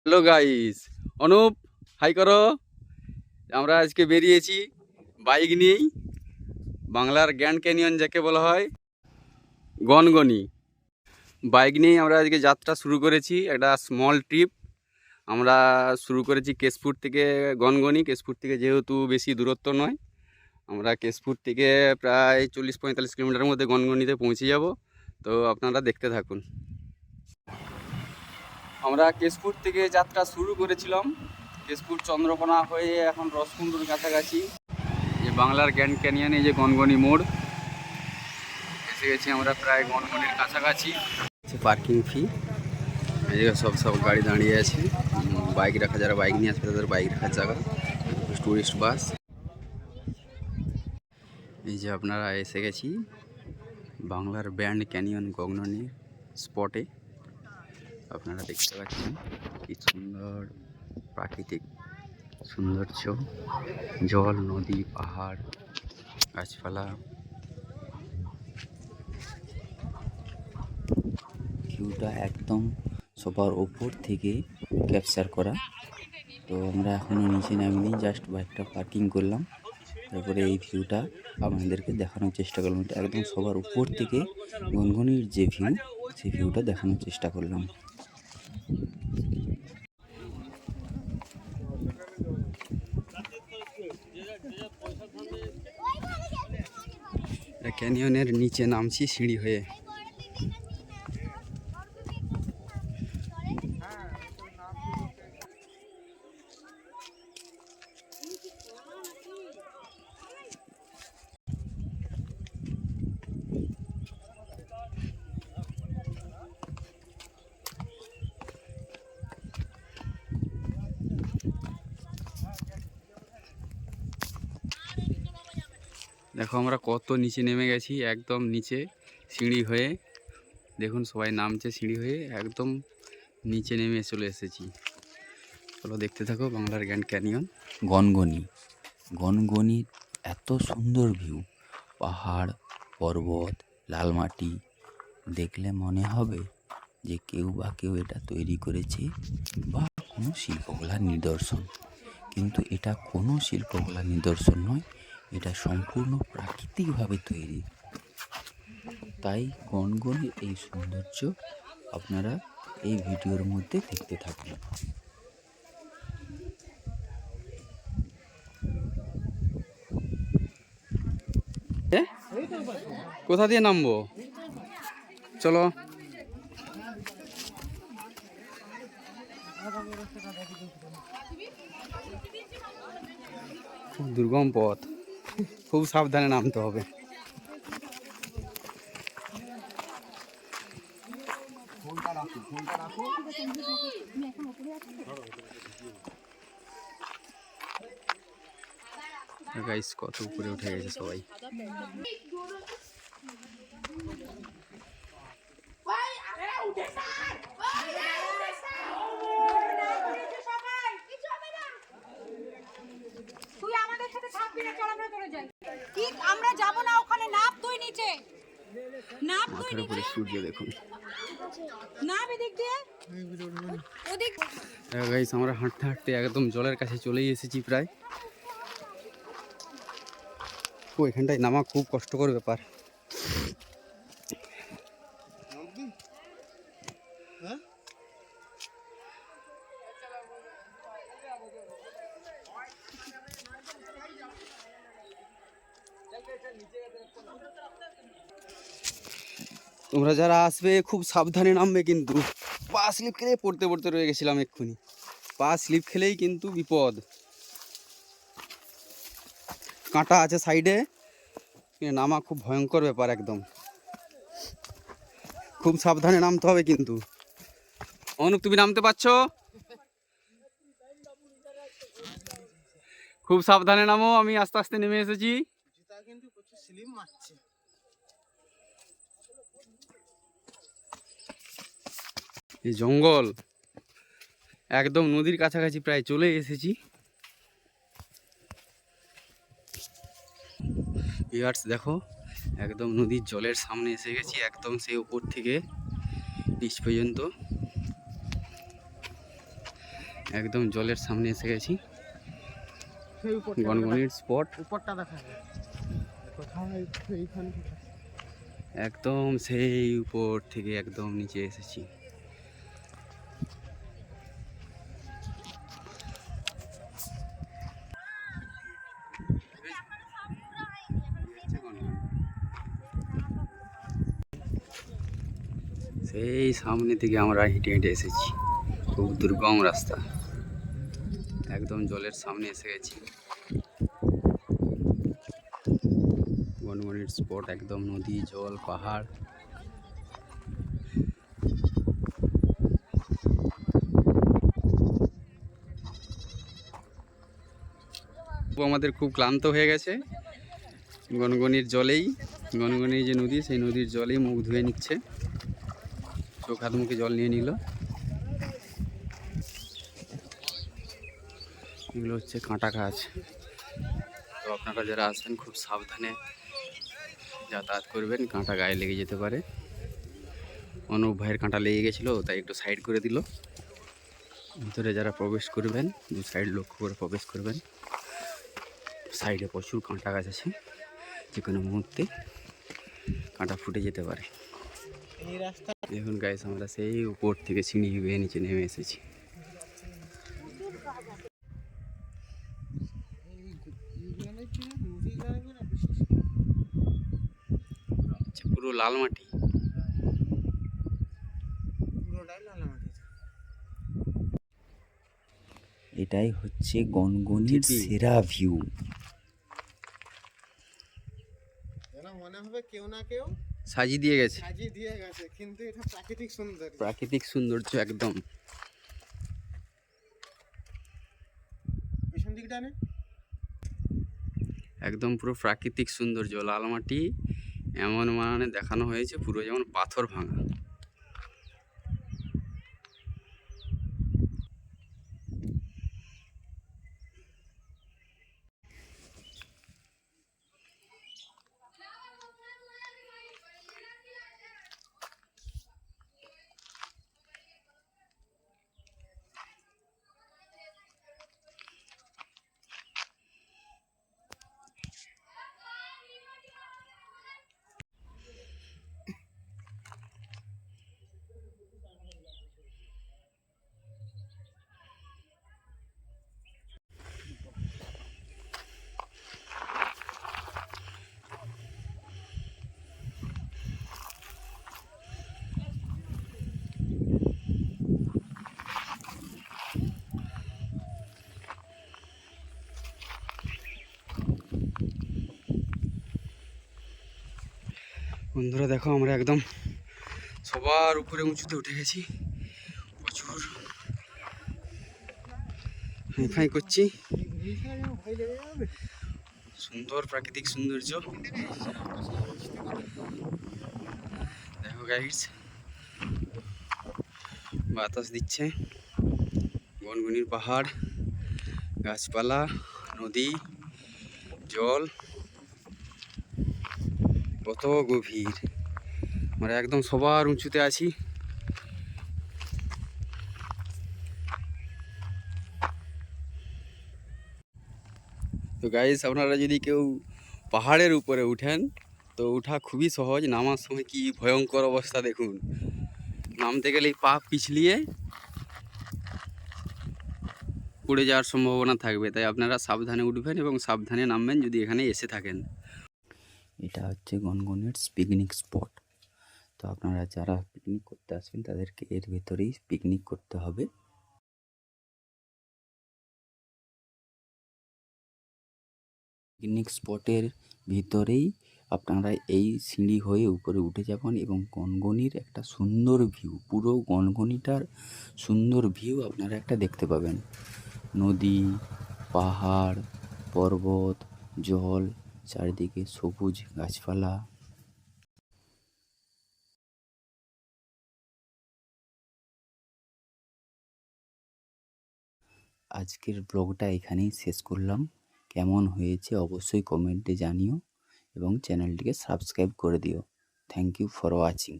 Hello guys, Anup high করো। আমরা আজকে বেরিয়েছি বাইক নিয়েই বাংলার গ্র্যান্ড ক্যানিয়ন যাকে বলা হয় গনগনি। বাইক নিয়েই আমরা আজকে যাত্রা শুরু করেছি, একটা স্মল ট্রিপ। আমরা শুরু করেছি কেশপুর থেকে গনগনি। কেশপুর থেকে যেহেতু বেশি দূরত্ব নয়, আমরা কেশপুর থেকে প্রায় 40-45 কিলোমিটারের মধ্যে গনগনিতে পৌঁছে যাব। তো আপনারা দেখতে থাকুন। আমরা কেশপুর থেকে যাত্রা শুরু করেছিলাম, কেশপুর চন্দ্রকোনা হয়ে এখন রসকুন্ডুর কাছাকাছি যে বাংলার গ্র্যান্ড ক্যানিয়ন, এই যে গনগনি মোড় এসে গেছি আমরা, প্রায় গনগনির কাছাকাছি। পার্কিং ফি, এই জায়গায় সব গাড়ি দাঁড়িয়ে আছে, বাইক রাখা, যারা বাইক নিয়ে আসবে তাদের বাইক রাখার জায়গা, টুরিস্ট বাস। এই যে আপনারা এসে গেছি বাংলার গ্র্যান্ড ক্যানিয়ন গনগনি স্পটে। আপনারা দেখতে পাচ্ছেন কি সুন্দর প্রাকৃতিক সৌন্দর্য, জল, নদী, পাহাড়, গাছপালা। ভিউটা একদম সবার উপর থেকে ক্যাপচার করা। তো আমরা এখনও নিচে নামিনি, জাস্ট বাইকটা পার্কিং করলাম, তারপরে এই ভিউটা আপনাদেরকে দেখানোর চেষ্টা করলাম। এটা একদম সবার উপর থেকে গনগনির যে ভিউ, সেই ভিউটা দেখানোর চেষ্টা করলাম। ক্যানিয়নের নিচে নামছি সিঁড়ি হয়ে। দেখো আমরা কত নিচে নেমে গেছি, একদম নিচে সিঁড়ি হয়ে। দেখুন সবাই নামছে সিঁড়ি হয়ে, একদম নিচে নেমে চলে এসেছি। চলো দেখতে থাকো বাংলার গ্র্যান্ড ক্যানিয়ন গনগনি। গনগনির এত সুন্দর ভিউ, পাহাড়, পর্বত, লাল মাটি, দেখলে মনে হবে যে কেউ এটা তৈরি করেছে বা কোনো শিল্পকলার নিদর্শন। কিন্তু এটা কোনো শিল্পকলার নিদর্শন নয়, এটা সম্পূর্ণ প্রাকৃতিকভাবে তৈরি। তাই গনগনির এই সৌন্দর্য আপনারা এই ভিডিওর মধ্যে দেখতে থাকুন। কোথা দিয়ে নামবো? চলো। খুব দুর্গম পথ, খুব সাবধানে নামতে হবে। গাইস কত উপরে উঠে গেছে সবাই। আমরা যাব না ওখানে, নাপ তুই নিচে, নাপ তুই মাথার উপরে সূর্য দেখুন। নাপ এদিক দিয়ে ওদিক। গাইস আমরা হাঁটতে হাঁটতে একদম জলের কাছে চলেই এসেছি প্রায়। ও এখানটায় নামা খুব কষ্টকর ব্যাপার। তোমরা যারা আসবে খুব সাবধানে নামবে, কিন্তু পা স্লিপ খেলে পড়তে পড়তে রয়ে গেছিলাম এক্ষুনি। পা স্লিপ খেলেই কিন্তু বিপদ। কাঁটা আছে সাইডে, নামা খুব ভয়ঙ্কর ব্যাপার একদম। খুব সাবধানে নামতে হবে কিন্তু। অনুপ তুমি নামতে পারছো? খুব সাবধানে নামো, আমি আস্তে আস্তে নেমে এসেছি। এই জঙ্গল, একদম নদীর কাছাকাছি প্রায় চলে এসেছি। ভিউয়ার্স দেখো, একদম নদীর জলের সামনে এসে গেছি, একদম সেই উপর থেকে নিচ পর্যন্ত। একদম জলের সামনে এসে গেছি। গনগনির স্পট উপরটা দেখা যায় কোথায় এইখানে একদম সেই উপর থেকে একদম নিচে এসেছি। সেই সামনে থেকে আমরা হেঁটে হেঁটে এসেছি, খুব দুর্গম রাস্তা, একদম জলের সামনে এসে গেছি। গনগনির স্পট একদম নদী, জল, পাহাড়। আমাদের খুব ক্লান্ত হয়ে গেছে, গনগনির জলেই, গনগনির যে নদী সেই নদীর জলেই মুখ ধুয়ে নিচ্ছে, চোখ হাত মুখে জল নিয়ে নিল। এগুলো হচ্ছে কাঁটা গাছ, তো আপনারা যারা আসবেন খুব সাবধানে যাতায়াত করবেন, কাঁটা গায়ে লেগে যেতে পারে। অনুপ ভাইয়ের কাঁটা লেগে গেছিলো, তাই একটু সাইড করে দিল। ভিতরে যারা প্রবেশ করবেন দু সাইড লক্ষ্য করে প্রবেশ করবেন। সাইডে প্রচুর কাঁটা গাছ আছে, যে কোনো মুহূর্তে কাঁটা ফুটে যেতে পারে। দেখুন গাইস, আমরা সেই উপর থেকে সিঁড়ি বেয়ে নিচে নেমে এসেছি। পুরো লাল মাটি, এটাই হচ্ছে গনগনির সেরা ভিউ। মনে হবে কেউ না কেউ সাজিয়ে দিয়ে গেছে, কিন্তু এটা প্রাকৃতিক সৌন্দর্য, প্রাকৃতিক সৌন্দর্য একদম। পেছন দিকটা নে একদম পুরো প্রাকৃতিক সৌন্দর্য, লাল মাটি এমন মানে দেখানো হয়েছে পুরো যেমন পাথর ভাঙা। বন্ধুরা দেখো, আমরা একদম সবার উপরে উঁচুতে উঠে গেছি, প্রচুর হাই করছি। সুন্দর প্রাকৃতিক সৌন্দর্য দেখো গাইস, বাতাস দিচ্ছে, গনগনির পাহাড়, গাছপালা, নদী, জল কত গভীর। আমরা একদম সবার উঁচুতে আছি। তো গাইস, আপনারা যদি কেউ পাহাড়ের উপরে উঠেন তো ওঠা খুবই সহজ, নামার সময় কি ভয়ঙ্কর অবস্থা দেখুন। নামতে গেলেই পা পিছলিয়ে পড়ে যাওয়ার সম্ভাবনা থাকবে, তাই আপনারা সাবধানে উঠবেন এবং সাবধানে নামবেন যদি এখানে এসে থাকেন। এটা হচ্ছে গনগনির পিকনিক স্পট। তো আপনারা যারা পিকনিক করতে আসবেন তাদেরকে এর ভেতরেই পিকনিক করতে হবে। পিকনিক স্পটের ভিতরেই আপনারা এই সিঁড়ি হয়ে উপরে উঠে যাবেন এবং গনগনির একটা সুন্দর ভিউ, পুরো গনগনিটার সুন্দর ভিউ আপনারা একটা দেখতে পাবেন। নদী, পাহাড়, পর্বত, জল, চারিদিকে সবুজ গাছপালা। আজকের ব্লগটা এখানেই শেষ করলাম। কেমন হয়েছে অবশ্যই কমেন্টে জানিও এবং চ্যানেলটিকে সাবস্ক্রাইব করে দিও। Thank you for watching.